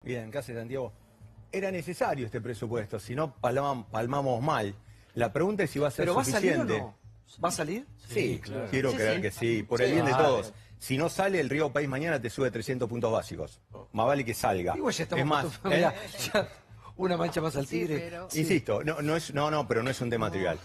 Bien, ¿qué hace Santiago? Era necesario este presupuesto, si no palmamos mal. La pregunta es si va a ser ¿Pero va a salir o suficiente. no? ¿Va a salir? Sí, claro. quiero Sí, creer sí. que sí, por el bien de Claro. todos. Si no sale, el Río País mañana te sube 300 puntos básicos. Más vale que salga. Igual ya estamos Es más, acostumbrados, ya, una mancha más al tigre. pero- Sí. insisto, pero no es un tema trivial.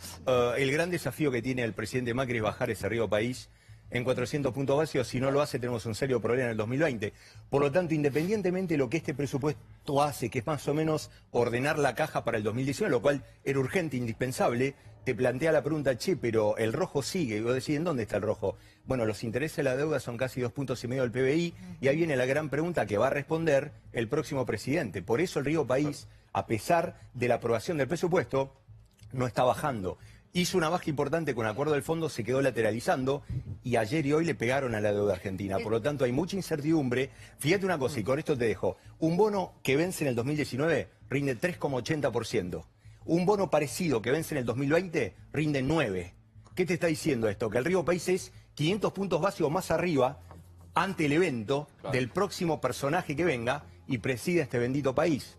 El gran desafío que tiene el presidente Macri es bajar ese Río País en 400 puntos básicos. Si no lo hace, tenemos un serio problema en el 2020. Por lo tanto, independientemente de lo que este presupuesto hace, que es más o menos ordenar la caja para el 2019, lo cual era urgente, indispensable, te plantea la pregunta, che, pero el rojo sigue. Y vos decís, ¿en dónde está el rojo? Bueno, los intereses de la deuda son casi 2,5 puntos del PBI, y ahí viene la gran pregunta que va a responder el próximo presidente. Por eso el Río País, a pesar de la aprobación del presupuesto, no está bajando. Hizo una baja importante con acuerdo del fondo, se quedó lateralizando y ayer y hoy le pegaron a la deuda argentina. Por lo tanto, hay mucha incertidumbre. Fíjate una cosa, y con esto te dejo. Un bono que vence en el 2019 rinde 3,80%. Un bono parecido que vence en el 2020 rinde 9%. ¿Qué te está diciendo esto? Que el Río País es 500 puntos básicos más arriba ante el evento del próximo personaje que venga y presida este bendito país.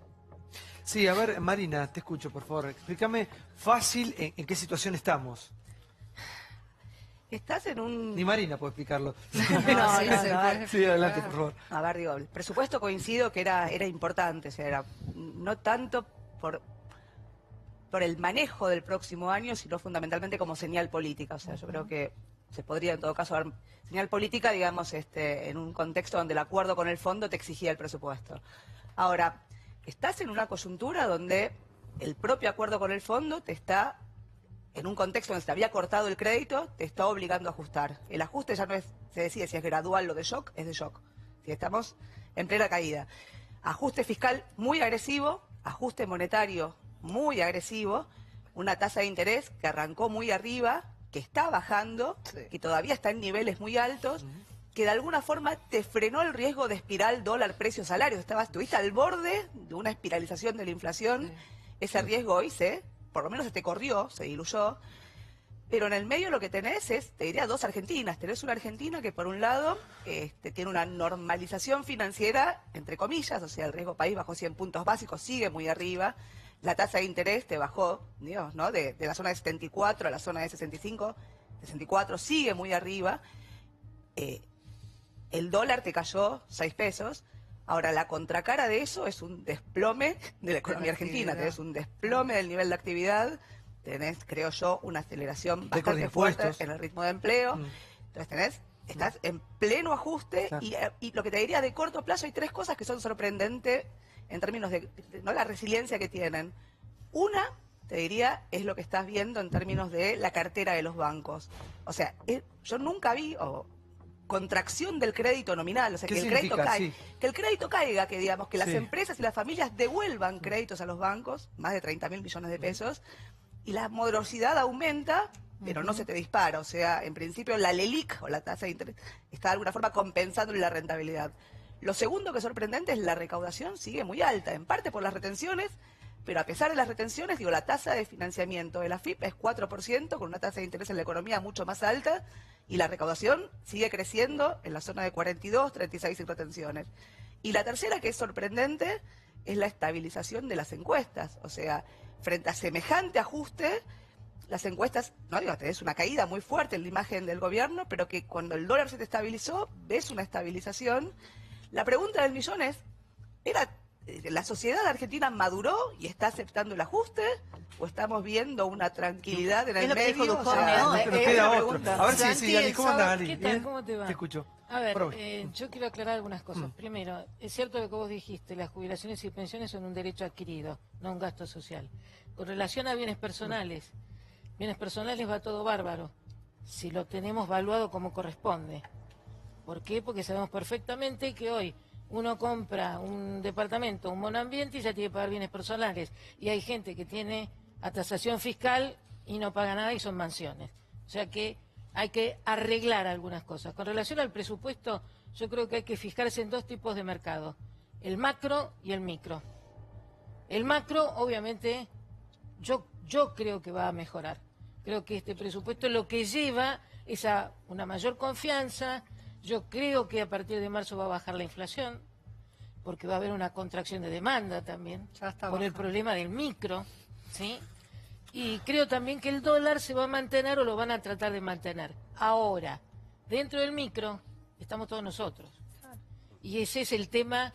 Sí, a ver, Marina, te escucho, por favor. Explícame fácil en qué situación estamos. Estás en un... Ni Marina puede explicarlo. No, no. Sí, adelante, por favor. A ver, digo, el presupuesto coincido que era importante, o sea, era no tanto por el manejo del próximo año, sino fundamentalmente como señal política. O sea, yo creo que se podría en todo caso dar señal política, digamos, en un contexto donde el acuerdo con el fondo te exigía el presupuesto. Ahora, estás en una coyuntura donde el propio acuerdo con el fondo te está, en un contexto donde se te había cortado el crédito, te está obligando a ajustar. El ajuste ya no es, se decide si es gradual o de shock, es de shock. Si estamos en plena caída. Ajuste fiscal muy agresivo, ajuste monetario muy agresivo, una tasa de interés que arrancó muy arriba, que está bajando, que todavía está en niveles muy altos, que de alguna forma te frenó el riesgo de espiral dólar-precio-salario. Estuviste al borde de una espiralización de la inflación. Ese riesgo hoy por lo menos se te corrió, se diluyó. Pero en el medio lo que tenés es, te diría, dos Argentinas. Tenés una Argentina que por un lado tiene una normalización financiera, entre comillas, o sea, el riesgo país bajó 100 puntos básicos, sigue muy arriba. La tasa de interés te bajó, Dios, ¿no? De la zona de 74 a la zona de 65, 64, sigue muy arriba. El dólar te cayó 6 pesos. Ahora, la contracara de eso es un desplome de la economía argentina. Tenés un desplome del nivel de actividad, tenés, creo yo, una aceleración bastante fuerte en el ritmo de empleo. Entonces estás en pleno ajuste y lo que te diría de corto plazo hay tres cosas que son sorprendentes en términos de ¿no? la resiliencia que tienen. Una, te diría, es lo que estás viendo en términos de la cartera de los bancos. O sea, yo nunca vi contracción del crédito nominal, o sea, que el crédito caiga, que el crédito caiga, que digamos que las empresas y las familias devuelvan créditos a los bancos, más de 30.000 millones de pesos, y la morosidad aumenta, pero no se te dispara. O sea, en principio la LELIQ, o la tasa de interés, está de alguna forma compensando la rentabilidad. Lo segundo que es sorprendente es la recaudación sigue muy alta, en parte por las retenciones, pero a pesar de las retenciones, digo, la tasa de financiamiento de la FIP es 4%, con una tasa de interés en la economía mucho más alta, y la recaudación sigue creciendo en la zona de 42, 36 sin retenciones. Y la tercera, que es sorprendente, es la estabilización de las encuestas. O sea, frente a semejante ajuste, las encuestas, no digo, tenés una caída muy fuerte en la imagen del gobierno, pero que cuando el dólar se te estabilizó, ves una estabilización. La pregunta del millón es, ¿la sociedad argentina maduró y está aceptando el ajuste? ¿O estamos viendo una tranquilidad en el medio? Pero queda otro. A ver si Ali, ¿cómo andás, Ali? ¿Qué tal? ¿Cómo te va? Te escucho. A ver, yo quiero aclarar algunas cosas. Primero, es cierto lo que vos dijiste, las jubilaciones y pensiones son un derecho adquirido, no un gasto social. Con relación a bienes personales va todo bárbaro, si lo tenemos valuado como corresponde. ¿Por qué? Porque sabemos perfectamente que hoy uno compra un departamento, un monoambiente y ya tiene que pagar bienes personales. Y hay gente que tiene atasación fiscal y no paga nada y son mansiones. O sea que hay que arreglar algunas cosas. Con relación al presupuesto, yo creo que hay que fijarse en dos tipos de mercado, el macro y el micro. El macro, obviamente, yo creo que va a mejorar. Creo que este presupuesto lo que lleva es a una mayor confianza. Yo creo que a partir de marzo va a bajar la inflación. porque va a haber una contracción de demanda también, Ya está por el bajando. problema del micro, ¿sí? Y creo también que el dólar se va a mantener o lo van a tratar de mantener. Ahora, dentro del micro estamos todos nosotros. Y ese es el tema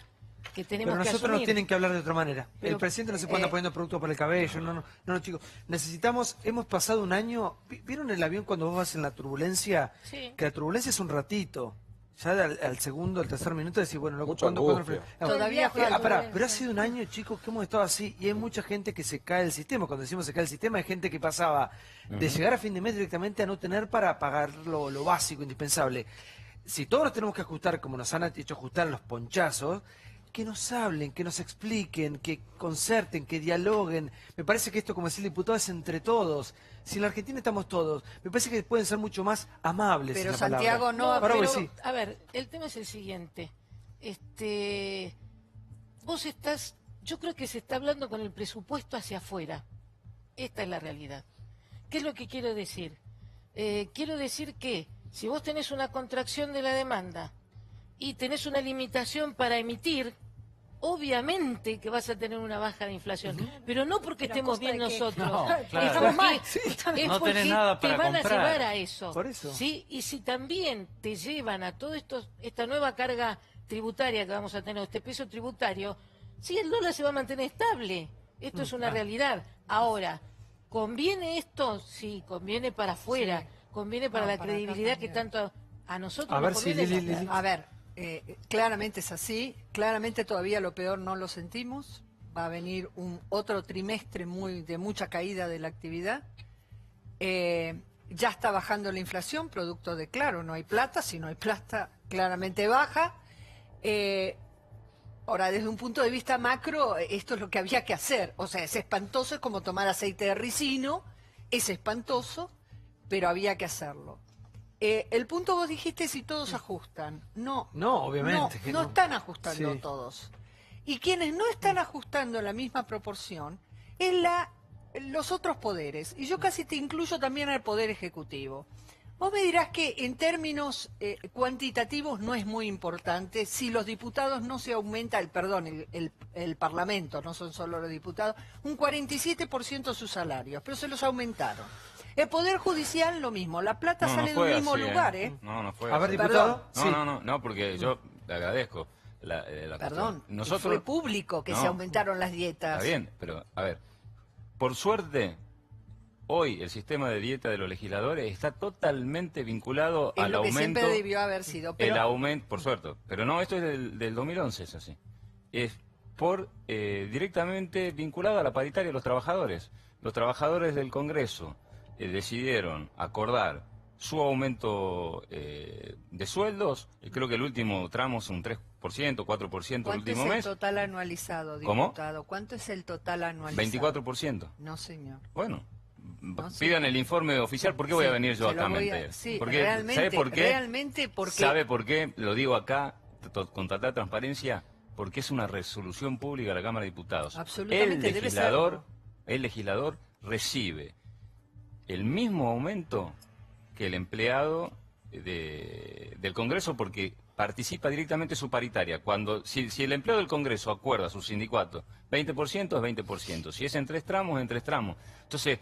que tenemos Pero que nosotros asumir. nos tienen que hablar de otra manera. Pero, el presidente no se puede andar poniendo productos para el cabello. No, chicos. Necesitamos, hemos pasado un año. ¿Vieron el avión cuando vos vas en la turbulencia? Sí. Que la turbulencia es un ratito. Ya al segundo, al tercer minuto decís, bueno, loco, Mucha ¿cuándo angustia. Todavía fue pará, pero ha sido un año, chicos, que hemos estado así y hay mucha gente que se cae del sistema. Cuando decimos se cae el sistema, hay gente que pasaba de llegar a fin de mes directamente a no tener para pagar lo básico, indispensable. Si todos nos tenemos que ajustar como nos han hecho ajustar los ponchazos, que nos hablen, que nos expliquen, que concerten, que dialoguen. Me parece que esto, como decía el diputado, es entre todos. Si en la Argentina estamos todos, me parece que pueden ser mucho más amables. Pero en la Santiago palabra. no, Ahora pero, vos sí. a ver, el tema es el siguiente. Vos estás, yo creo que se está hablando con el presupuesto hacia afuera. Esta es la realidad. ¿Qué es lo que quiero decir? Quiero decir que si vos tenés una contracción de la demanda y tenés una limitación para emitir, obviamente que vas a tener una baja de inflación, pero no porque Pero ¿a estamos costa bien de qué? nosotros, No, es claro. Estamos mal. porque, es No tenés porque nada te para van a comprar. llevar a eso. Por eso. ¿Sí? Y si también te llevan a todo esto, esta nueva carga tributaria que vamos a tener, este peso tributario, sí, el dólar se va a mantener estable. Esto es una realidad. Ahora, ¿conviene esto? Sí, conviene para afuera, conviene para No, la para acá credibilidad que también. tanto a nosotros A nos ver si conviene. Lili- A ver, claramente es así, claramente todavía lo peor no lo sentimos, va a venir un otro trimestre de mucha caída de la actividad, ya está bajando la inflación, producto de, claro, no hay plata, si no hay plata claramente baja. Ahora, desde un punto de vista macro, esto es lo que había que hacer, o sea, es espantoso, es como tomar aceite de ricino, es espantoso, pero había que hacerlo. El punto vos dijiste si todos ajustan. No, No, obviamente que no no. están ajustando Sí. todos. Y quienes no están ajustando en la misma proporción es los otros poderes. Y yo casi te incluyo también al Poder Ejecutivo. Vos me dirás que en términos cuantitativos no es muy importante si los diputados no se aumenta, el Parlamento, no son solo los diputados, un 47% sus salarios, pero se los aumentaron. El Poder Judicial lo mismo, la plata No, sale no de un fue mismo así, lugar, ¿eh? No, no fue A ver, así. diputado. Perdón. No, porque yo le agradezco la Perdón, cuestión. Nosotros, fue público que No. se aumentaron las dietas. Está bien, pero a ver, por suerte, hoy el sistema de dieta de los legisladores está totalmente vinculado Es al lo que aumento. siempre debió haber sido. Pero El aumento, por suerte, pero no, esto es del 2011, es así. Es directamente vinculado a la paritaria de los trabajadores. Los trabajadores del Congreso decidieron acordar su aumento de sueldos, creo que el último tramo es un 3%, 4% el ¿cuánto es último el mes, total anualizado, ¿Cómo? diputado? ¿Cuánto es el total anualizado? 24%. No, señor. Bueno, No, pidan el informe oficial. ¿Por qué voy a Sí, venir yo se lo acá a voy a- mentir? sí, Porque, realmente, ¿sabe por qué? realmente porque- ¿Sabe por qué? Lo digo acá, con total transparencia, porque es una resolución pública de la Cámara de Diputados. Absolutamente, debe El legislador recibe el mismo aumento que el empleado del Congreso porque participa directamente su paritaria. Si el empleado del Congreso acuerda a su sindicato 20%, es 20%. Si es en 3 tramos, en 3 tramos. Entonces,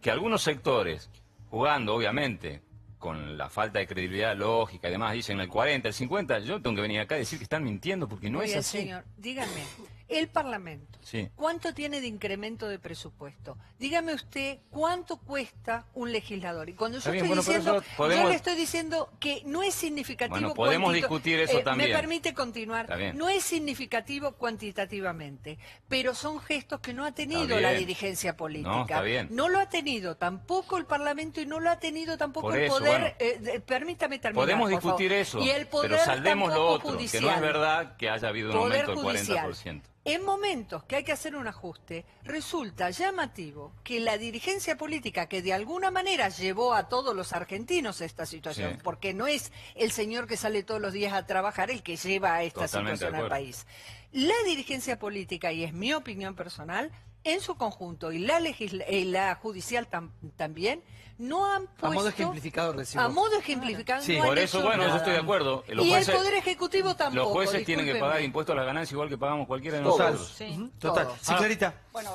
que algunos sectores, jugando obviamente con la falta de credibilidad lógica y demás, dicen el 40, el 50, yo tengo que venir acá a decir que están mintiendo porque no Muy es bien, así. señor. Dígame, el Parlamento, Sí. ¿cuánto tiene de incremento de presupuesto? Dígame usted, ¿cuánto cuesta un legislador? Y cuando yo Está bien, estoy bueno, pero diciendo, eso podemos- yo le estoy diciendo que no es significativo. Bueno, podemos discutir eso también. Me permite continuar. Está bien. No es significativo cuantitativamente, pero son gestos que no ha tenido Está la bien. dirigencia política. No, está bien. No lo ha tenido tampoco el Parlamento y no lo ha tenido tampoco Por el eso, poder. bueno. Permítame terminar. Podemos por favor. discutir eso, Y el poder pero saldemos lo tampoco otro, que no judicial. es verdad que haya habido un Poder aumento del judicial. 40%. En momentos que hay que hacer un ajuste, resulta llamativo que la dirigencia política que de alguna manera llevó a todos los argentinos a esta situación, Sí. porque no es el señor que sale todos los días a trabajar el que lleva a esta Totalmente situación de al acuerdo. país. la dirigencia política, y es mi opinión personal, en su conjunto, y la judicial también, no han puesto... A modo ejemplificador, decimos. A modo ejemplificador, Sí. no han Por eso, hecho bueno, yo nada. estoy de acuerdo. Y el Poder Ejecutivo tampoco. Los jueces tienen que discúlpeme. pagar impuestos a las ganancias igual que pagamos cualquiera de Total. nosotros. Sí. Ujú, total. Todo. Sí, Clarita. Bueno,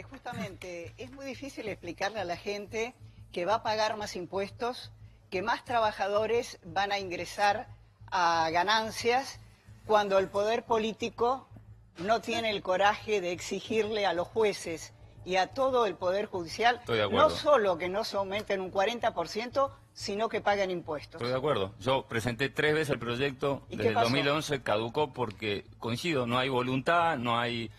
justamente es muy difícil explicarle a la gente que va a pagar más impuestos, que más trabajadores van a ingresar a ganancias cuando el poder político no tiene el coraje de exigirle a los jueces y a todo el Poder Judicial, Estoy de acuerdo. no solo que no se aumenten un 40%, sino que paguen impuestos. Estoy de acuerdo. Yo presenté 3 veces el proyecto, ¿Y desde qué el pasó? 2011 caducó porque, coincido, no hay voluntad, no hay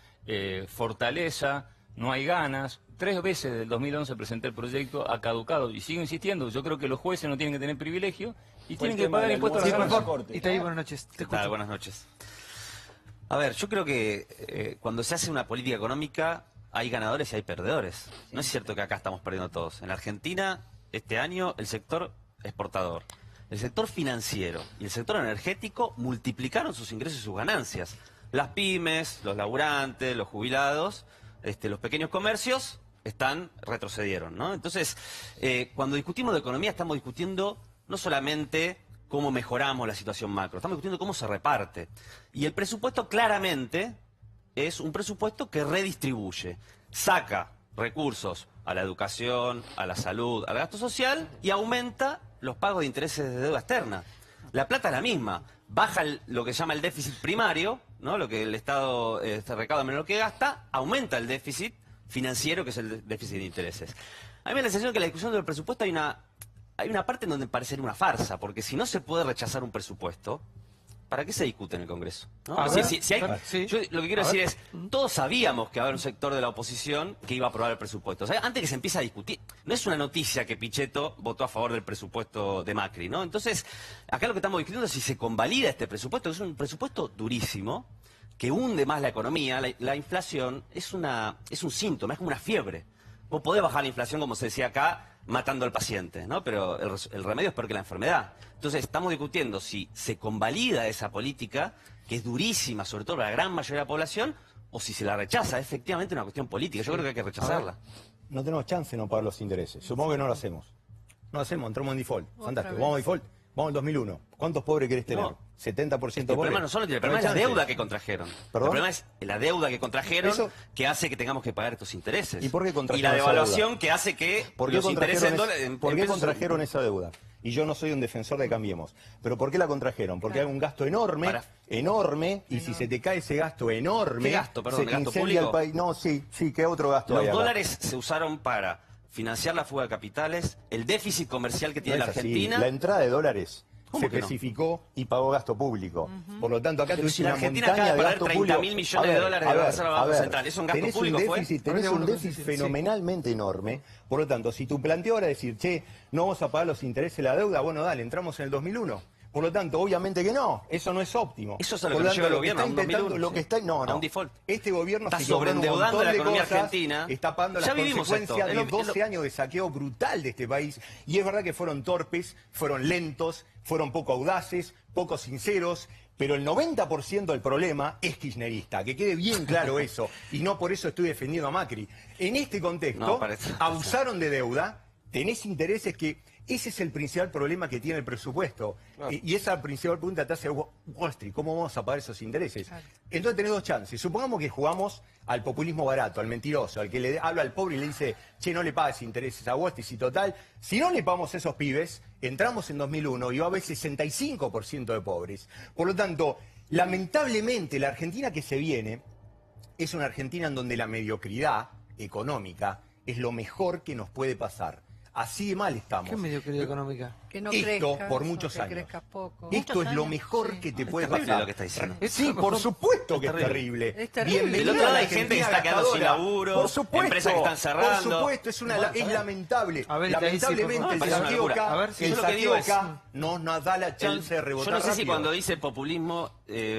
fortaleza, no hay ganas. 3 veces del 2011 presenté el proyecto, ha caducado y sigo insistiendo. Yo creo que los jueces no tienen que tener privilegio y tienen que pagar impuestos a Sí, las por ganancias. favor. Y te digo buenas noches. Te ¿Qué escucho. tal? Buenas noches. A ver, yo creo que cuando se hace una política económica hay ganadores y hay perdedores. No es cierto que acá estamos perdiendo todos. En la Argentina, este año, el sector exportador, el sector financiero y el sector energético multiplicaron sus ingresos y sus ganancias. Las pymes, los laburantes, los jubilados, los pequeños comercios retrocedieron, ¿no? Entonces, cuando discutimos de economía estamos discutiendo no solamente cómo mejoramos la situación macro, estamos discutiendo cómo se reparte. Y el presupuesto claramente es un presupuesto que redistribuye, saca recursos a la educación, a la salud, al gasto social y aumenta los pagos de intereses de deuda externa. La plata es la misma, baja lo que se llama el déficit primario, ¿no? Lo que el Estado recauda menos lo que gasta, aumenta el déficit financiero, que es el déficit de intereses. A mí me da la sensación que en la discusión del presupuesto hay una parte en donde parecería una farsa, porque si no se puede rechazar un presupuesto, ¿para qué se discute en el Congreso? ¿No? A ver, sí. Yo lo que quiero A decir ver. es, todos sabíamos que había un sector de la oposición que iba a aprobar el presupuesto. O sea, antes que se empiece a discutir, no es una noticia que Pichetto votó a favor del presupuesto de Macri, ¿no? Entonces, acá lo que estamos discutiendo es si se convalida este presupuesto, que es un presupuesto durísimo, que hunde más la economía. La inflación es un síntoma, es como una fiebre. Vos podés bajar la inflación, como se decía acá, matando al paciente, ¿no? Pero el remedio es peor que la enfermedad. Entonces estamos discutiendo si se convalida esa política, que es durísima, sobre todo para la gran mayoría de la población, o si se la rechaza. Es efectivamente una cuestión política. Yo creo que hay que rechazarla. No tenemos chance de no pagar los intereses. Supongo que no lo hacemos. No lo hacemos, entramos en default. Fantástico. vez. Vamos a default. Vamos al 2001. ¿Cuántos pobres querés tener? No. 70% El pobres. problema no solo tiene, el problema es la deuda que contrajeron. ¿Perdón? El problema es la deuda que contrajeron Eso- que hace que tengamos que pagar estos intereses. ¿Y por qué Y contrajeron la esa devaluación deuda? que hace que ¿Por qué los intereses en dólares... ¿Por qué contrajeron esa deuda? Y yo no soy un defensor de Cambiemos. ¿Pero por qué la contrajeron? Porque hay un gasto enorme, y si se te cae ese gasto enorme, ¿Qué gasto? Perdón, se te ¿gasto incendia público? el país. No, sí, ¿qué otro gasto Los hay acá? dólares se usaron para financiar la fuga de capitales, el déficit comercial que tiene No la es así. Argentina... La entrada de dólares ¿Cómo se que no? especificó y pagó gasto público. Por lo tanto, acá Pero tuviste si la una Argentina montaña acaba de de perder gasto 30.000 público. millones de dólares de la Reserva del Banco Central. ¿Es un gasto tenés público, fue? Tenés un déficit fenomenalmente enorme. Por lo tanto, si tu planteo ahora es decir, che, no vamos a pagar los intereses de la deuda, bueno, dale, entramos en el 2001. Por lo tanto, obviamente que no, eso no es óptimo. Eso es a lo Por que lo nos lleva el tanto, gobierno, a un está intentando- 2001, lo que sí. está, no, A no. un default. Este gobierno Está se equivocó en un sobreendeudando montón la de economía cosas, argentina. está pagando las Ya vivimos consecuencias esto. de 12 años de saqueo brutal de este país. Y es verdad que fueron torpes, fueron lentos, fueron poco audaces, poco sinceros, pero el 90% del problema es kirchnerista, que quede bien claro eso, y no por eso estoy defendiendo a Macri. En este contexto, No, parece- abusaron de deuda, tenés intereses que... Ese es el principal problema que tiene el presupuesto. Y esa es la principal pregunta que te hace Wall Street. ¿Cómo vamos a pagar esos intereses? Entonces tenés dos chances. Supongamos que jugamos al populismo barato, al mentiroso, al que le habla al pobre y le dice, che, no le pagues intereses a Wall Street. Y total, si no le pagamos a esos pibes, entramos en 2001 y va a haber 65% de pobres. Por lo tanto, lamentablemente, la Argentina que se viene es una Argentina en donde la mediocridad económica es lo mejor que nos puede pasar. Así de mal estamos. ¿Qué mediocridad económica? Que no Esto crezcas, por o muchos que años. crezcas poco. Esto es lo años, mejor sí. que te puede terrible pasar. lo que está diciendo. Sí, por supuesto que es terrible. terrible. Es terrible. Bienvenida Del otro lado a la hay gente que Argentina está quedando sin gastadora. laburo, Por supuesto, empresas que están cerrando. Por supuesto, es lamentable. A ver, y te dice, por Lamentablemente favor. el Parece una saqueo locura. acá, A ver, si el yo lo que digo saqueo es- acá no nos da la chance de rebotar Yo no sé si rápido. cuando dice populismo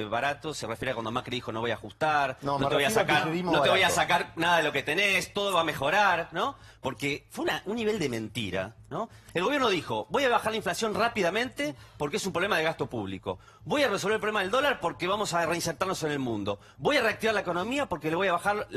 barato se refiere a cuando Macri dijo no voy a ajustar, No, no me te voy a refiero a sacar, kirchnerismo no te voy a barato. sacar nada de lo que tenés, todo va a mejorar, ¿no? Porque fue un nivel de mentira, ¿no? El gobierno dijo, voy a bajar la inflación rápidamente porque es un problema de gasto público. Voy a resolver el problema del dólar porque vamos a reinsertarnos en el mundo. Voy a reactivar la economía porque le voy a bajar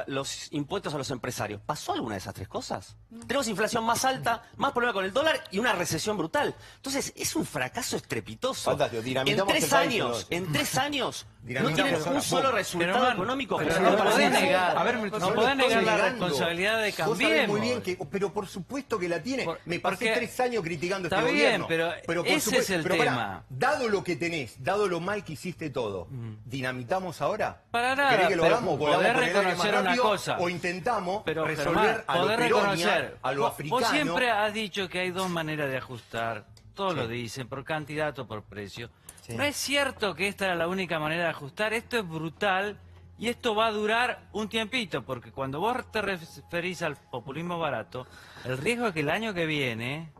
los impuestos a los empresarios. ¿Pasó alguna de esas tres cosas? Tenemos inflación más alta, más problema con el dólar y una recesión brutal. Entonces, es un fracaso estrepitoso. Fantástico, dinamitamos En el país, en 3 años, no Dinamitamos tienen el un país. solo resultado Pero, económico. pero generado no para podés hacer. negar, A ver, no yo podés lo estoy negar la negando. responsabilidad de Vos sabés Cambiemos. muy bien que, pero por supuesto que la tiene. Por- Me pasé porque- 3 años criticando Está este bien, gobierno. pero por ese supuesto- es el pero pará, tema. dado lo que tenés, dado lo mal que hiciste todo, ¿dinamitamos ahora? Para nada, ¿Querés que lo pero hagamos? podés ¿Volamos por el aire más reconocer una rápido? cosa. O intentamos Pero resolver Germán, a lo podés peronia, reconocer. a lo africano. Vos siempre has dicho que hay dos maneras de ajustar. Todos lo dicen, por cantidad o por precio. Sí. No es cierto que esta era la única manera de ajustar. Esto es brutal y esto va a durar un tiempito, porque cuando vos te referís al populismo barato, el riesgo es que el año que viene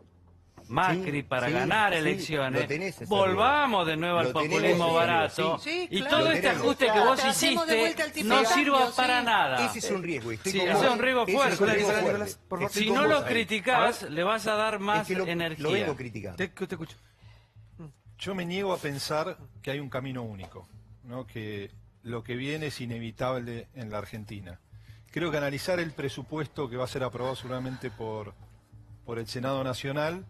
Macri, Sí, para sí, ganar sí, elecciones, lo tenés ese volvamos de nuevo al Lo tenemos populismo ese barato, riesgo, sí. y Sí, claro. todo Lo este tenemos. ajuste que Claro. vos Hacemos de vuelta hiciste el tipo no de sirva cambio, para sí. nada. Ese es un riesgo. Estoy Sí, con ese vos. es un riesgo Ese fuerte. es un riesgo Nicolás, fuerte. por favor. Estoy Si con no vos lo ahí. criticás, le vas a dar más Es que lo energía. vengo criticando. Te escucho. Yo me niego a pensar que hay un camino único, ¿no? Que lo que viene es inevitable en la Argentina. Creo que analizar el presupuesto que va a ser aprobado seguramente por el Senado Nacional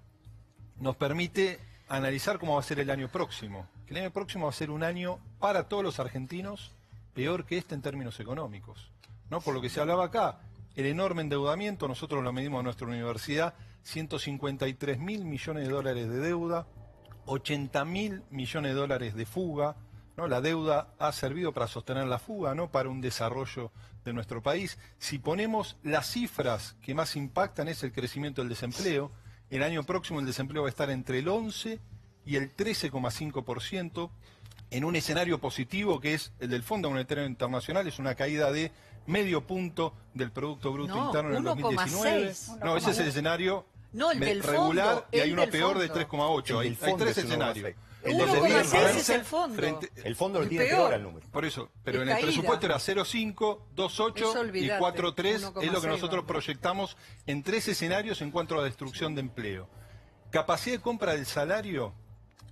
nos permite analizar cómo va a ser el año próximo. Que el año próximo va a ser un año para todos los argentinos peor que este en términos económicos, ¿no? Por lo que se hablaba acá, el enorme endeudamiento, nosotros lo medimos en nuestra universidad, 153.000 millones de dólares de deuda, 80.000 millones de dólares de fuga, ¿no? La deuda ha servido para sostener la fuga, ¿no? Para un desarrollo de nuestro país. Si ponemos las cifras que más impactan es el crecimiento del desempleo, el año próximo el desempleo va a estar entre el 11 y el 13,5%, en un escenario positivo que es el del Fondo Monetario Internacional, es una caída de medio punto del Producto Bruto No, Interno en el 2019. 1,6. No, ese es el escenario No, el del regular fondo, y hay el uno del peor de fondo. 3,8. El Hay del fondo tres es 1,6. escenarios. El Uno del podría gobierno caerse es el fondo. El fondo lo El tiene peor. peor al número. Por eso, pero Es en el caída. presupuesto era 0,5, 2,8 Eso y olvidate, 4,3 es lo que 1,6 nosotros vamos. proyectamos en 3 escenarios en cuanto a la destrucción de empleo. Capacidad de compra del salario,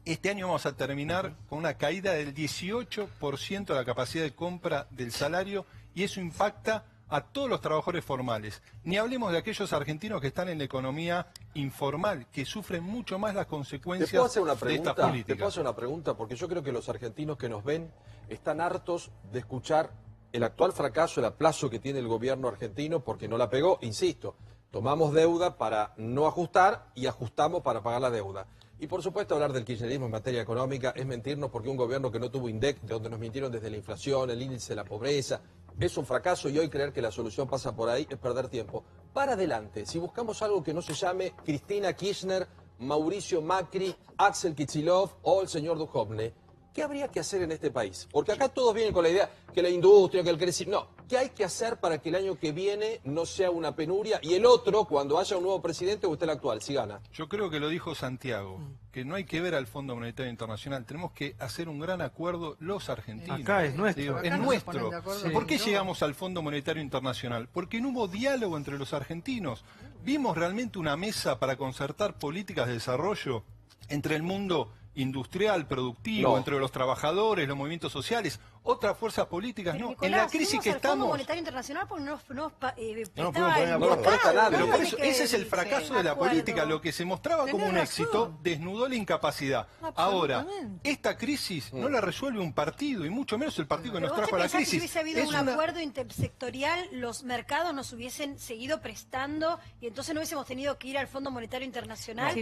este año vamos a terminar con una caída del 18% de la capacidad de compra del salario y eso impacta a todos los trabajadores formales. Ni hablemos de aquellos argentinos que están en la economía informal, que sufren mucho más las ¿Te consecuencias puedo hacer una de esta pregunta? ¿Te puedo política. hacer una pregunta? Porque yo creo que los argentinos que nos ven están hartos de escuchar el actual fracaso, el aplazo que tiene el gobierno argentino porque no la pegó. Insisto, tomamos deuda para no ajustar y ajustamos para pagar la deuda. Y por supuesto hablar del kirchnerismo en materia económica es mentirnos porque un gobierno que no tuvo INDEC, de donde nos mintieron desde la inflación, el índice de la pobreza, es un fracaso y hoy creer que la solución pasa por ahí es perder tiempo. Para adelante, si buscamos algo que no se llame Cristina Kirchner, Mauricio Macri, Axel Kicillof o el señor Duhovne, ¿qué habría que hacer en este país? Porque acá todos vienen con la idea que la industria, que el crecimiento... No, ¿qué hay que hacer para que el año que viene no sea una penuria y el otro, cuando haya un nuevo presidente, o usted el actual, si gana? Yo creo que lo dijo Santiago, que no hay que ver al Fondo Monetario Internacional, tenemos que hacer un gran acuerdo los argentinos. Acá es nuestro. Digo, Acá es no se nuestro. ponen de acuerdo ¿Por qué con llegamos al Fondo Monetario Internacional? Porque no hubo diálogo entre los argentinos. Vimos realmente una mesa para concertar políticas de desarrollo entre el mundo industrial, productivo, No. entre los trabajadores, los movimientos sociales, otras fuerzas políticas, Pero, no. Nicolás, En la crisis fuimos que al Fondo estamos... Monetario Internacional porque no nos No nos prestaba podemos poner de el acuerdo. No presta nada. Pero no por hay eso, que- ese es el fracaso de la acuerdo. política. Lo que se mostraba como Tenés un éxito razón. desnudó la incapacidad. Ahora, Absolutamente. esta crisis no la resuelve un partido, y mucho menos el partido que Pero nos vos te trajo a la pensás que si crisis. hubiese habido Es un una- acuerdo intersectorial, los mercados nos hubiesen seguido prestando y entonces no hubiésemos tenido que ir al Fondo Monetario Internacional.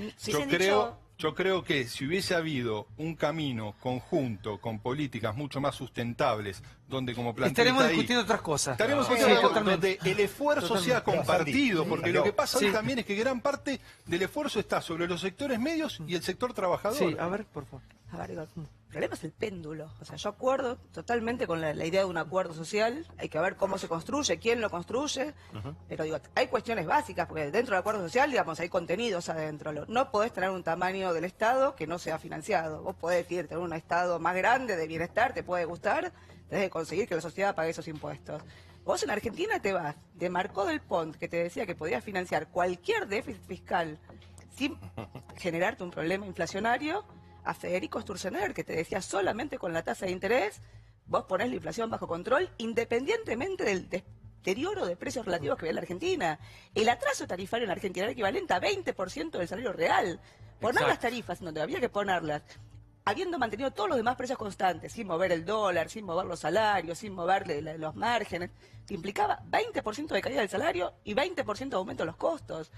Yo creo que si hubiese habido un camino conjunto con políticas mucho más sustentables, donde como plantea Estaremos ahí, discutiendo otras cosas. estaremos Sí, discutiendo totalmente. donde el esfuerzo sea Totalmente. compartido, Sí, porque sí, lo que no. pasa hoy Sí. también es que gran parte del esfuerzo está sobre los sectores medios y el sector trabajador. Sí, a ver, por favor. A ver, digo, El problema es el péndulo. O sea, yo acuerdo totalmente con la idea de un acuerdo social. Hay que ver cómo se construye, quién lo construye. Pero digo, hay cuestiones básicas, porque dentro del acuerdo social, digamos, hay contenidos adentro. No podés tener un tamaño del Estado que no sea financiado. Vos podés decir, tener un Estado más grande de bienestar, te puede gustar, tenés que conseguir que la sociedad pague esos impuestos. Vos en Argentina te vas de Marcó del Pont, que te decía que podías financiar cualquier déficit fiscal sin generarte un problema inflacionario, a Federico Sturzenegger, que te decía solamente con la tasa de interés, vos ponés la inflación bajo control, independientemente del deterioro de precios relativos que ve la Argentina. El atraso tarifario en Argentina era equivalente a 20% del salario real. Poner las tarifas donde había que ponerlas, habiendo mantenido todos los demás precios constantes, sin mover el dólar, sin mover los salarios, sin mover los márgenes, que implicaba 20% de caída del salario y 20% de aumento de los costos.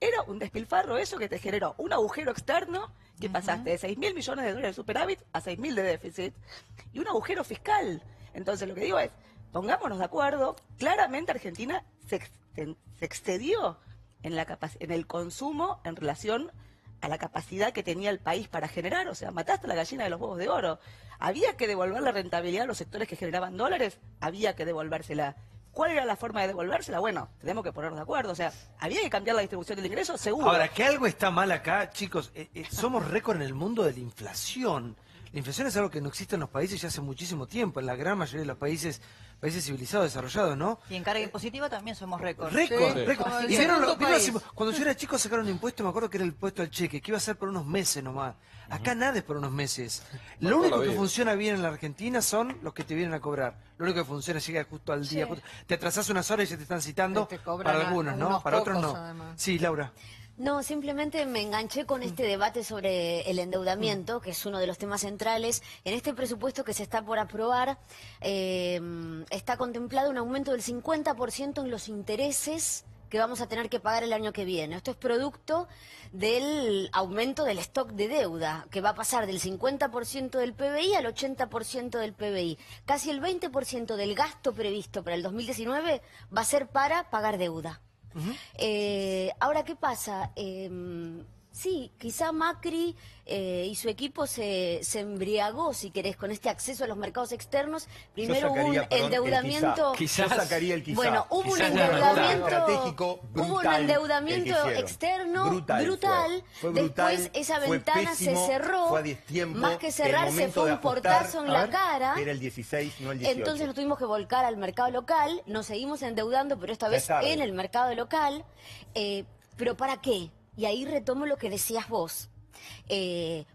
Era un despilfarro eso que te generó un agujero externo que pasaste de 6.000 millones de dólares de superávit a 6.000 de déficit y un agujero fiscal. Entonces lo que digo es, pongámonos de acuerdo, claramente Argentina se excedió en el consumo en relación a la capacidad que tenía el país para generar, o sea, mataste a la gallina de los huevos de oro. Había que devolver la rentabilidad a los sectores que generaban dólares, había que devolvérsela. ¿Cuál era la forma de devolvérsela? Bueno, tenemos que ponernos de acuerdo. O sea, había que cambiar la distribución del ingreso, seguro. Ahora, que algo está mal acá, chicos, somos récord en el mundo de la inflación. La inflación es algo que no existe en los países ya hace muchísimo tiempo, en la gran mayoría de los países civilizados, desarrollados, ¿no? Y en carga impositiva también somos récord. Récord, Sí. récord. Como el Y vieron segundo país. cuando yo era chico sacaron un impuesto, me acuerdo que era el impuesto al cheque, que iba a ser por unos meses nomás. Acá nada es por unos meses. Lo único que funciona bien en la Argentina son los que te vienen a cobrar. Lo único que funciona es llegar justo al día. Sí. Te atrasás unas horas y ya te están citando. Te cobran Para algunos, ¿no? unos Para otros pocos, no. además. Sí, Laura. No, simplemente me enganché con este debate sobre el endeudamiento, que es uno de los temas centrales. En este presupuesto que se está por aprobar, está contemplado un aumento del 50% en los intereses que vamos a tener que pagar el año que viene. Esto es producto del aumento del stock de deuda, que va a pasar del 50% del PBI al 80% del PBI. Casi el 20% del gasto previsto para el 2019 va a ser para pagar deuda. Ahora, ¿qué pasa? Sí, quizá Macri y su equipo se embriagó, si querés, con este acceso a los mercados externos. Primero hubo un endeudamiento... Yo sacaría el quizá. Bueno, hubo un Quizás endeudamiento estratégico brutal, hubo un endeudamiento el que hicieron. externo brutal. Fue brutal, Después esa fue ventana pésimo, se cerró. fue a destiempo. Más que El cerrarse momento fue de un portazo en la apostar, cara. Era el 16, no el 18. Entonces nos tuvimos que volcar al mercado local, nos seguimos endeudando, pero esta Ya vez es tarde. en el mercado local. ¿Pero para qué? Y ahí retomo lo que decías vos.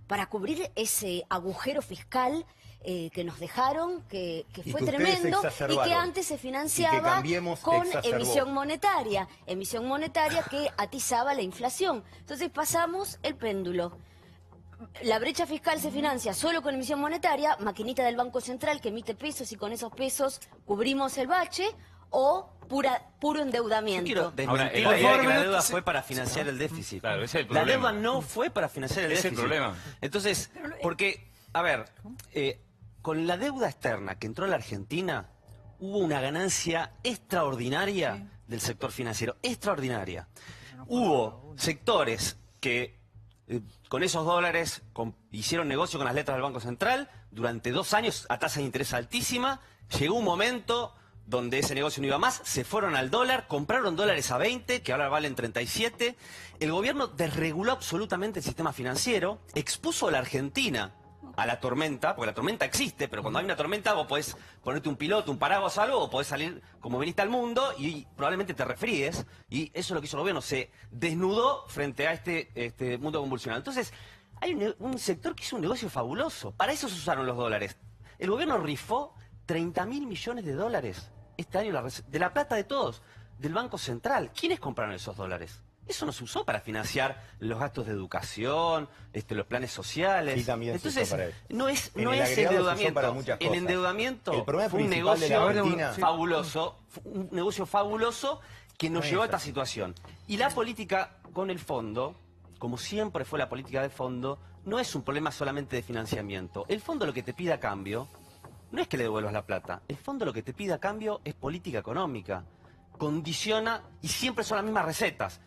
Para cubrir ese agujero fiscal que nos dejaron, que Y fue que ustedes tremendo y que exacerbaron. antes se Y que financiaba Cambiemos con exacerbó. emisión monetaria que atizaba la inflación. Entonces pasamos el péndulo. La brecha fiscal se financia solo con emisión monetaria, maquinita del Banco Central que emite pesos y con esos pesos cubrimos el bache, o puro endeudamiento. Yo quiero desmentir Ahora, la idea de que la favor, deuda sí. fue para financiar el déficit. Claro, ese es el La problema. deuda no fue para financiar el Ese es el déficit. problema. Entonces, porque, a ver, con la deuda externa que entró a la Argentina, hubo una ganancia extraordinaria del sector financiero, extraordinaria. Hubo sectores que con esos dólares hicieron negocio con las letras del Banco Central durante 2 años a tasa de interés altísima. Llegó un momento donde ese negocio no iba más, se fueron al dólar, compraron dólares a 20, que ahora valen 37. El gobierno desreguló absolutamente el sistema financiero, expuso a la Argentina a la tormenta, porque la tormenta existe, pero cuando hay una tormenta vos podés ponerte un piloto, un paraguas o algo, o podés salir como viniste al mundo y probablemente te resfríes, y eso es lo que hizo el gobierno, se desnudó frente a este mundo convulsionado. Entonces, hay un sector que hizo un negocio fabuloso, para eso se usaron los dólares. El gobierno rifó 30.000 millones de dólares este año de la plata de todos, del Banco Central. ¿Quiénes compraron esos dólares? Eso no se usó para financiar los gastos de educación, los planes sociales. Sí, también se Entonces, usó para eso. no es En el agregado se usó endeudamiento. para muchas El cosas. endeudamiento El problema fue un principal de la negocio Argentina- fabuloso, un negocio fabuloso que nos No llevó a es esta así. situación. Y la política con el fondo, como siempre fue la política del fondo, no es un problema solamente de financiamiento. El fondo lo que te pide a cambio no es que le devuelvas la plata. El fondo lo que te pide a cambio es política económica. Condiciona y siempre son las mismas recetas.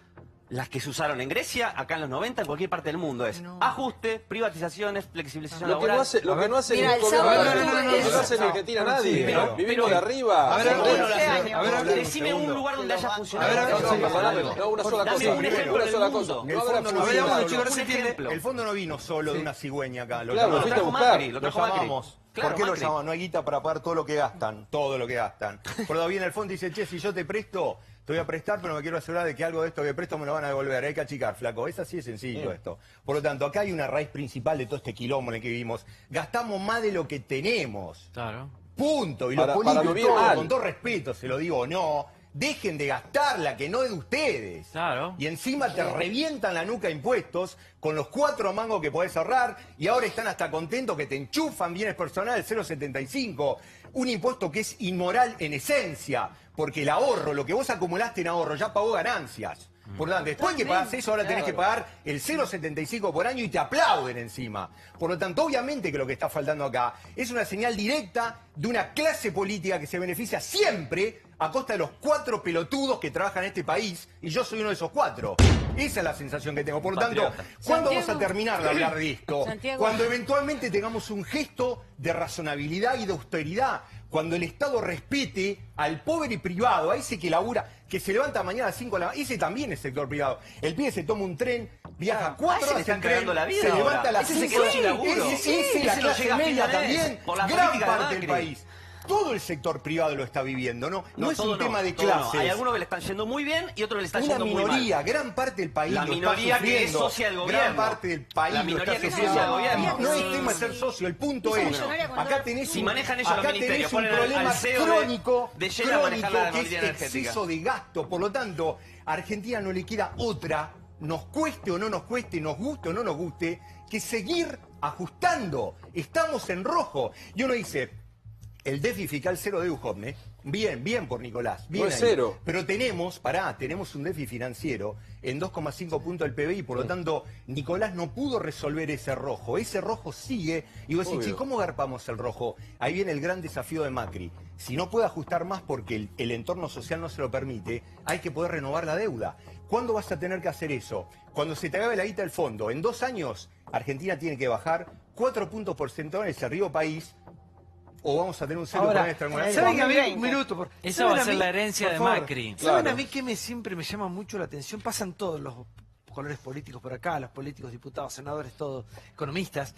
las que se usaron en Grecia, acá en los 90, en cualquier parte del mundo. Es ajuste, privatizaciones, flexibilización Lo que laboral. no hace Mira, el ningún sábado gobierno, no, no lo hace en Argentina nadie. Vivimos de arriba. A ver, ver, decime un lugar donde haya funcionado. No, una sola Dame cosa. un ejemplo Una del sola mundo. cosa. El No habrá fondo no funcionado. vino chicos, a ver si Un entiende. ejemplo. El fondo no vino solo de una cigüeña acá. Lo Claro, lo llamamos. fuiste a trajo buscar. Macri, Lo trajo Macri. llamamos. Claro, ¿Por qué lo Macri. llamamos? No hay guita para pagar todo lo que gastan. Todo lo que gastan. Pero todavía viene el fondo y dice, che, si yo te presto, te voy a prestar, pero me quiero asegurar de que algo de esto que presto me lo van a devolver. Hay que achicar, flaco. Es así de sencillo esto. Por lo tanto, acá hay una raíz principal de todo este quilombo en el que vivimos. Gastamos más de lo que tenemos. Claro. Punto. Y los Para políticos, vivir todos, mal. con todo respeto, se lo digo, no. Dejen de gastarla, que no es de ustedes. Claro. Y encima te revientan la nuca a impuestos con los 4 mangos que podés ahorrar y ahora están hasta contentos que te enchufan bienes personales 0,75. Un impuesto que es inmoral en esencia, porque el ahorro, lo que vos acumulaste en ahorro, ya pagó ganancias. Por lo tanto, después que pagás eso, ahora tenés que pagar el 0,75 por año y te aplauden encima. Por lo tanto, obviamente que lo que está faltando acá es una señal directa de una clase política que se beneficia siempre a costa de los 4 pelotudos que trabajan en este país, y yo soy uno de esos 4. Esa es la sensación que tengo. Por lo tanto, ¿cuándo vamos a terminar de hablar de esto? Santiago. Cuando eventualmente tengamos un gesto de razonabilidad y de austeridad. Cuando el Estado respete al pobre y privado, a ese que labura, que se levanta mañana a las 5 de la mañana, ese también es sector privado. El pibe se toma un tren, viaja 4 ese le horas están en tren, cagando la vida se levanta ahora. a las Ese se 5 quedó sin laburo. Ese la Ese lo clase llega a fin media de mes también, por la gran política de parte del Macri. país. Todo el sector privado lo está viviendo, ¿no? No es un tema de todo no. clases. Hay algunos que le están yendo muy bien y otros que le están Una yendo muy mal. minoría, gran parte del país La lo minoría está que es sufriendo. socia del gobierno. Gran parte del país La lo minoría está que es sufriendo. socia del gobierno. No es Sí, tema de sí. ser socio, el punto Hizo es, millonaria cuando acá era tenés Si un, manejan ellos los acá ministerios, tenés un ponen al problema CEO crónico, de Shell a manejar la que es política energética. exceso de gasto. Por lo tanto, a Argentina no le queda otra, nos cueste o no nos cueste, nos guste o no nos guste, que seguir ajustando. Estamos en rojo. Y uno dice, el déficit fiscal cero de Duhovne, bien por Nicolás, bien No es ahí. cero. Pero tenemos un déficit financiero en 2,5 puntos del PBI, por lo tanto, Nicolás no pudo resolver ese rojo sigue, y vos decís, Obvio. che, ¿cómo garpamos el rojo? Ahí viene el gran desafío de Macri. Si no puede ajustar más porque el entorno social no se lo permite, hay que poder renovar la deuda. ¿Cuándo vas a tener que hacer eso? Cuando se te acabe la guita del fondo. En 2 años, Argentina tiene que bajar 4 puntos porcentuales el río país, o vamos a tener un serio Ahora, problema estrangulario. ¿saben que a mí, un minuto? Esa ¿saben va a a ser mí, la herencia por de favor, Macri. ¿Saben Claro. a mí que siempre me llama mucho la atención? Pasan todos los colores políticos por acá, los políticos, diputados, senadores, todos, economistas,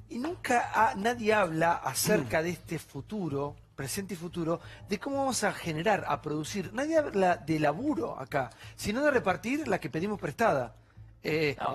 y nunca nadie habla acerca de este futuro, presente y futuro, de cómo vamos a generar, a producir. Nadie habla de laburo acá, sino de repartir la que pedimos prestada.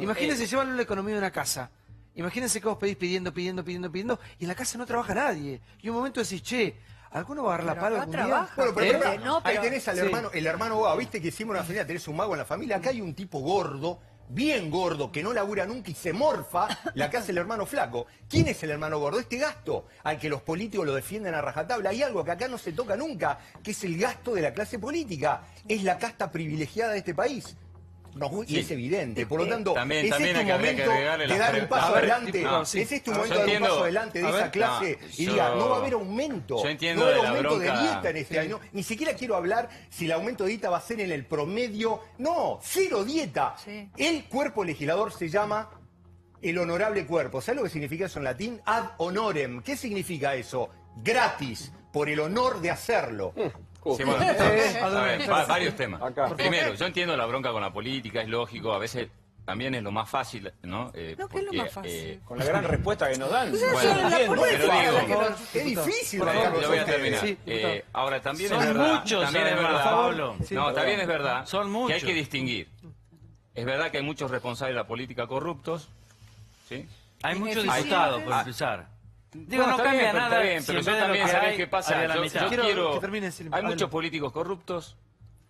Imagínense llevarle la economía de una casa. Imagínense que vos pedís pidiendo, y en la casa no trabaja nadie. Y un momento decís, che, ¿alguno va a agarrar la pala algún día? Bueno, pero, ¿Eh? ahí tenés al Sí. hermano, el hermano Boa, viste que hicimos una familia, tenés un mago en la familia, acá hay un tipo gordo, bien gordo, que no labura nunca y se morfa la que hace el hermano flaco. ¿Quién es el hermano gordo? Este gasto al que los políticos lo defienden a rajatabla. Hay algo que acá no se toca nunca, que es el gasto de la clase política. Es la casta privilegiada de este país. Y es evidente, por lo tanto, También es este hay un que momento agregarle de las dar un paso adelante, no, es este un yo momento de dar un entiendo. paso adelante de A esa ver, clase no, y diga, no va a haber aumento, yo entiendo no va a haber de la aumento de bronca. dieta en este año, ni siquiera quiero hablar si el aumento de dieta va a ser en el promedio, no, 0 dieta. Sí. El cuerpo legislador se llama el honorable cuerpo. ¿Sabes lo que significa eso en latín? Ad honorem. ¿Qué significa eso? Gratis, por el honor de hacerlo. Sí, bueno, a ver, varios temas. Acá. Primero, yo entiendo la bronca con la política, es lógico, a veces también es lo más fácil, ¿no? No, ¿qué es lo más fácil? Con la gran respuesta que nos dan. Bueno, pero digo, Es difícil. yo Carlos, voy a ustedes. terminar. Sí, diputado. Ahora también Son es verdad, muchos, también es además, verdad, Pablo. no, también es verdad Son que hay muchos. que distinguir. Es verdad que hay muchos responsables de la política corruptos, ¿sí? Hay muchos Ineficiente. diputados, por empezar. Digo, Bueno, no está cambia bien, nada. está bien, si pero en yo vez de lo también, que ¿sabés hay, qué pasa? había la Yo mitad. Quiero que termine, Silvia. hay Adelante. muchos políticos corruptos,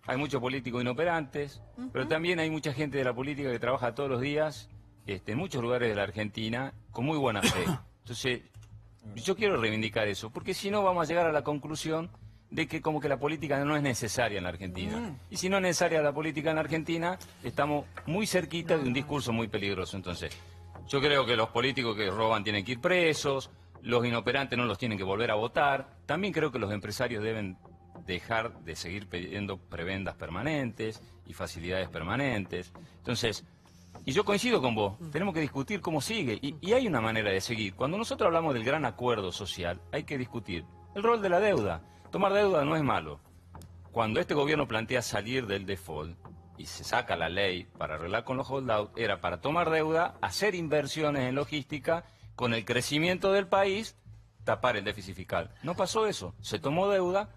hay muchos políticos inoperantes, pero también hay mucha gente de la política que trabaja todos los días en muchos lugares de la Argentina con muy buena fe. Entonces, yo quiero reivindicar eso, porque si no vamos a llegar a la conclusión de que como que la política no es necesaria en la Argentina. Y si no es necesaria la política en la Argentina, estamos muy cerquita de un discurso muy peligroso. Entonces, yo creo que los políticos que roban tienen que ir presos, los inoperantes no los tienen que volver a votar. También creo que los empresarios deben dejar de seguir pidiendo prebendas permanentes y facilidades permanentes. Entonces, y yo coincido con vos, tenemos que discutir cómo sigue, y hay una manera de seguir. Cuando nosotros hablamos del gran acuerdo social, hay que discutir el rol de la deuda. Tomar deuda no es malo. Cuando este gobierno plantea salir del default y se saca la ley para arreglar con los holdout, era para tomar deuda, hacer inversiones en logística, con el crecimiento del país, tapar el déficit fiscal. No pasó eso. Se tomó deuda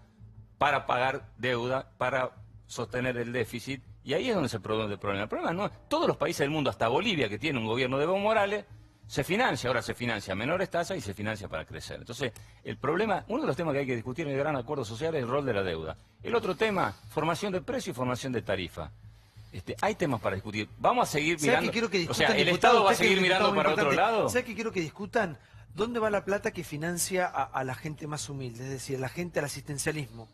para pagar deuda, para sostener el déficit, y ahí es donde se produce el problema. El problema no es, todos los países del mundo, hasta Bolivia, que tiene un gobierno de Evo Morales, se financia, ahora se financia a menores tasas y se financia para crecer. Entonces, el problema, uno de los temas que hay que discutir en el gran acuerdo social es el rol de la deuda. El otro tema, formación de precio y formación de tarifa. Hay temas para discutir. Vamos a seguir mirando. O sea, ¿el Estado va a seguir mirando para otro lado? ¿Sabes qué quiero que discutan? ¿Dónde va la plata que financia a la gente más humilde? Es decir, la gente al asistencialismo.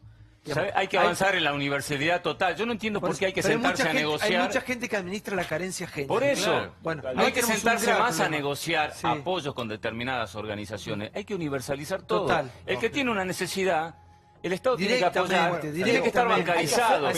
Hay que avanzar en la universalidad total. Yo no entiendo por qué hay que sentarse a negociar. Hay mucha gente que administra la carencia ajena. Por eso, claro. Bueno, hay que sentarse más a negociar apoyos con determinadas organizaciones. Hay que universalizar todo. Total. El que tiene una necesidad, el Estado tiene que apoyar, tiene que estar bancarizado.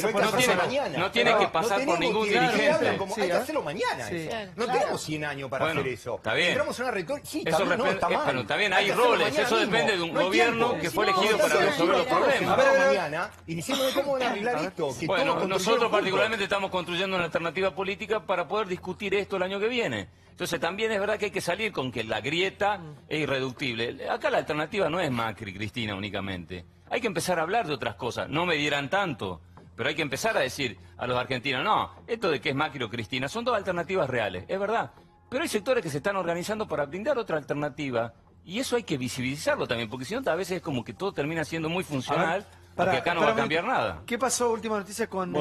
No tiene que pasar por ningún dirigente. Hay que hacerlo mañana. No tenemos 100 años para hacer eso. Está bien. Entramos en una retórica. Sí, eso no, está mal. Pero está bien, hay roles. Eso depende de un gobierno que fue elegido para resolver los problemas. Mañana, iniciemos de cómo van a arreglar esto. Bueno, nosotros particularmente estamos construyendo una alternativa política para poder discutir esto el año que viene. Entonces también es verdad que hay que salir con que la grieta es irreductible. Acá la alternativa no es Macri, Cristina únicamente. Hay que empezar a hablar de otras cosas. No me dieran tanto, pero hay que empezar a decir a los argentinos, no, esto de que es Macri o Cristina son dos alternativas reales, es verdad. Pero hay sectores que se están organizando para brindar otra alternativa, y eso hay que visibilizarlo también, porque si no a veces es como que todo termina siendo muy funcional, porque acá no va a cambiar nada. ¿Qué pasó? Última noticia con...